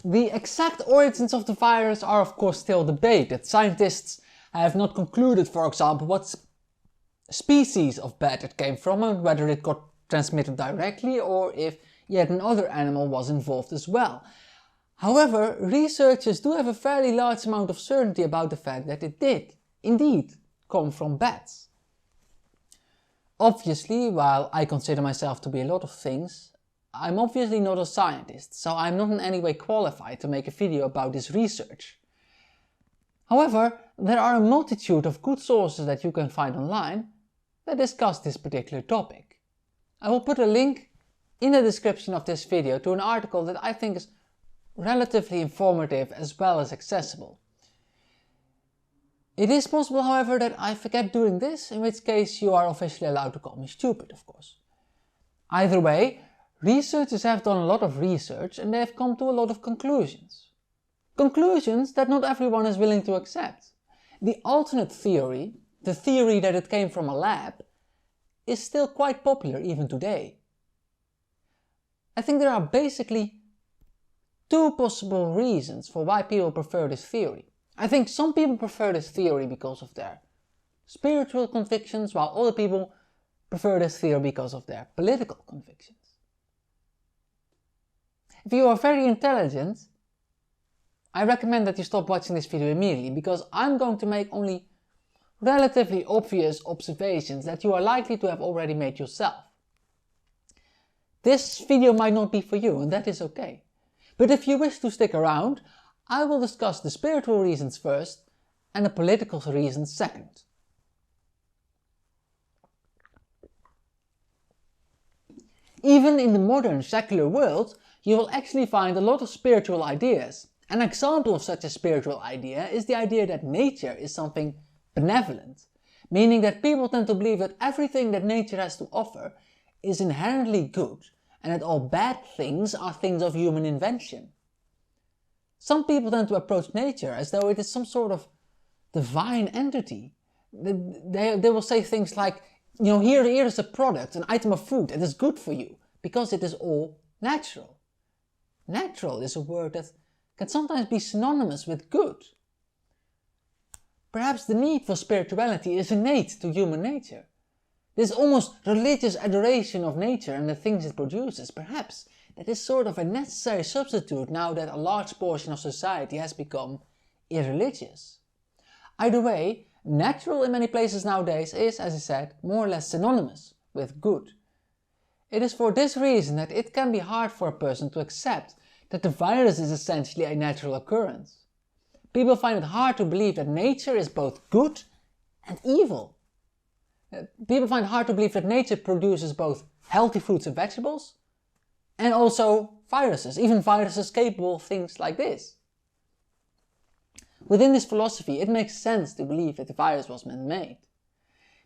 The exact origins of the virus are of course still debated. Scientists have not concluded, for example, what species of bat it came from and whether it got transmitted directly or if yet another animal was involved as well. However, researchers do have a fairly large amount of certainty about the fact that it did, indeed, come from bats. Obviously, while I consider myself to be a lot of things, I'm obviously not a scientist, so I'm not in any way qualified to make a video about this research. However, there are a multitude of good sources that you can find online that discuss this particular topic. I will put a link in the description of this video to an article that I think is relatively informative as well as accessible. It is possible, however, that I forget doing this, in which case you are officially allowed to call me stupid, of course. Either way, researchers have done a lot of research and they have come to a lot of conclusions. Conclusions that not everyone is willing to accept. The alternate theory, the theory that it came from a lab, is still quite popular even today. I think there are basically two possible reasons for why people prefer this theory. I think some people prefer this theory because of their spiritual convictions, while other people prefer this theory because of their political convictions. If you are very intelligent, I recommend that you stop watching this video immediately, because I'm going to make only relatively obvious observations that you are likely to have already made yourself. This video might not be for you, and that is okay. But if you wish to stick around, I will discuss the spiritual reasons first and the political reasons second. Even in the modern secular world, you will actually find a lot of spiritual ideas. An example of such a spiritual idea is the idea that nature is something benevolent, meaning that people tend to believe that everything that nature has to offer is inherently good and that all bad things are things of human invention. Some people tend to approach nature as though it is some sort of divine entity. They will say things like, here is a product, an item of food, it is good for you, because it is all natural. Natural is a word that can sometimes be synonymous with good. Perhaps the need for spirituality is innate to human nature. This almost religious adoration of nature and the things it produces, perhaps that is sort of a necessary substitute now that a large portion of society has become irreligious. Either way, natural in many places nowadays is, as I said, more or less synonymous with good. It is for this reason that it can be hard for a person to accept that the virus is essentially a natural occurrence. People find it hard to believe that nature is both good and evil. People find it hard to believe that nature produces both healthy fruits and vegetables and also viruses, even viruses capable of things like this. Within this philosophy, it makes sense to believe that the virus was man-made,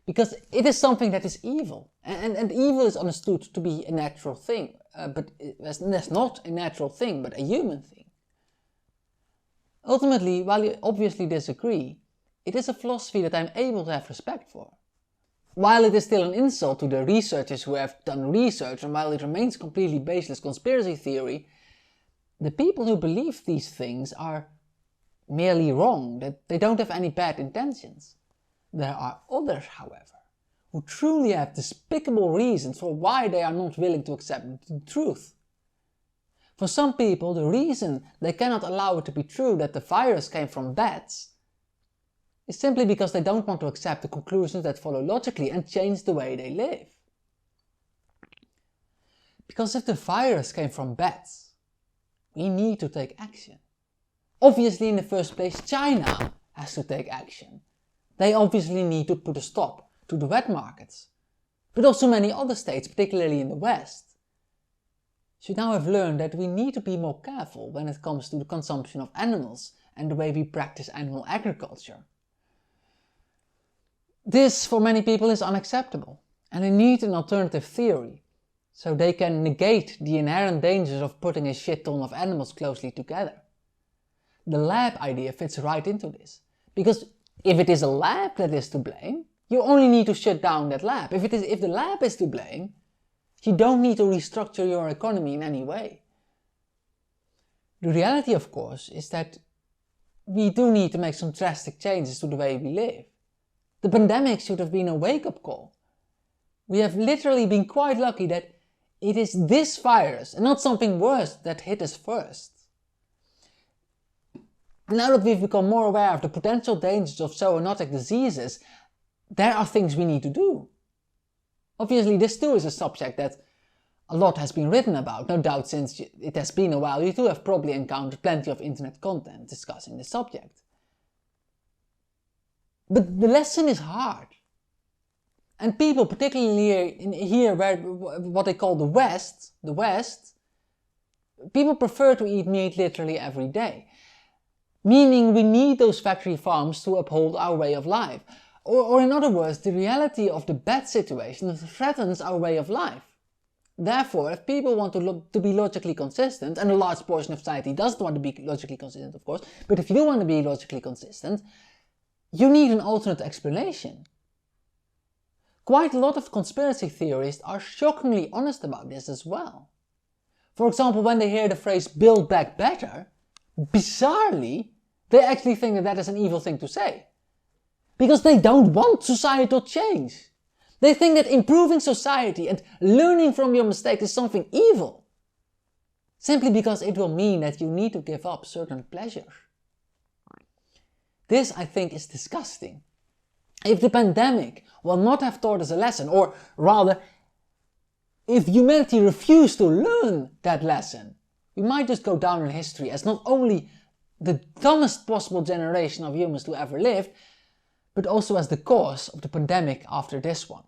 because it is something that is evil, and evil is understood to be a natural thing, but that's not a natural thing, but a human thing. Ultimately, while you obviously disagree, it is a philosophy that I'm able to have respect for. While it is still an insult to the researchers who have done research, and while it remains completely baseless conspiracy theory, the people who believe these things are merely wrong, that they don't have any bad intentions. There are others, however, who truly have despicable reasons for why they are not willing to accept the truth. For some people, the reason they cannot allow it to be true that the virus came from bats is simply because they don't want to accept the conclusions that follow logically and change the way they live. Because if the virus came from bats, we need to take action. Obviously, in the first place, China has to take action. They obviously need to put a stop to the wet markets. But also many other states, particularly in the West, should now have learned that we need to be more careful when it comes to the consumption of animals and the way we practice animal agriculture. This, for many people, is unacceptable, and they need an alternative theory, so they can negate the inherent dangers of putting a shit ton of animals closely together. The lab idea fits right into this, because if it is a lab that is to blame, you only need to shut down that lab. If the lab is to blame, you don't need to restructure your economy in any way. The reality, of course, is that we do need to make some drastic changes to the way we live. The pandemic should have been a wake-up call. We have literally been quite lucky that it is this virus and not something worse that hit us first. Now that we've become more aware of the potential dangers of zoonotic diseases, there are things we need to do. Obviously, this too is a subject that a lot has been written about. No doubt, since it has been a while, you too have probably encountered plenty of internet content discussing this subject. But the lesson is hard. And people, particularly here where what they call the West, people prefer to eat meat literally every day. Meaning we need those factory farms to uphold our way of life. Or in other words, the reality of the bad situation threatens our way of life. Therefore, if people want to be logically consistent, and a large portion of society doesn't want to be logically consistent, of course, but if you want to be logically consistent, you need an alternate explanation. Quite a lot of conspiracy theorists are shockingly honest about this as well. For example, when they hear the phrase "build back better," bizarrely, they actually think that that is an evil thing to say. Because they don't want societal change. They think that improving society and learning from your mistakes is something evil. Simply because it will mean that you need to give up certain pleasures. This, I think, is disgusting. If the pandemic will not have taught us a lesson, or rather, if humanity refused to learn that lesson, we might just go down in history as not only the dumbest possible generation of humans to ever live, but also as the cause of the pandemic after this one.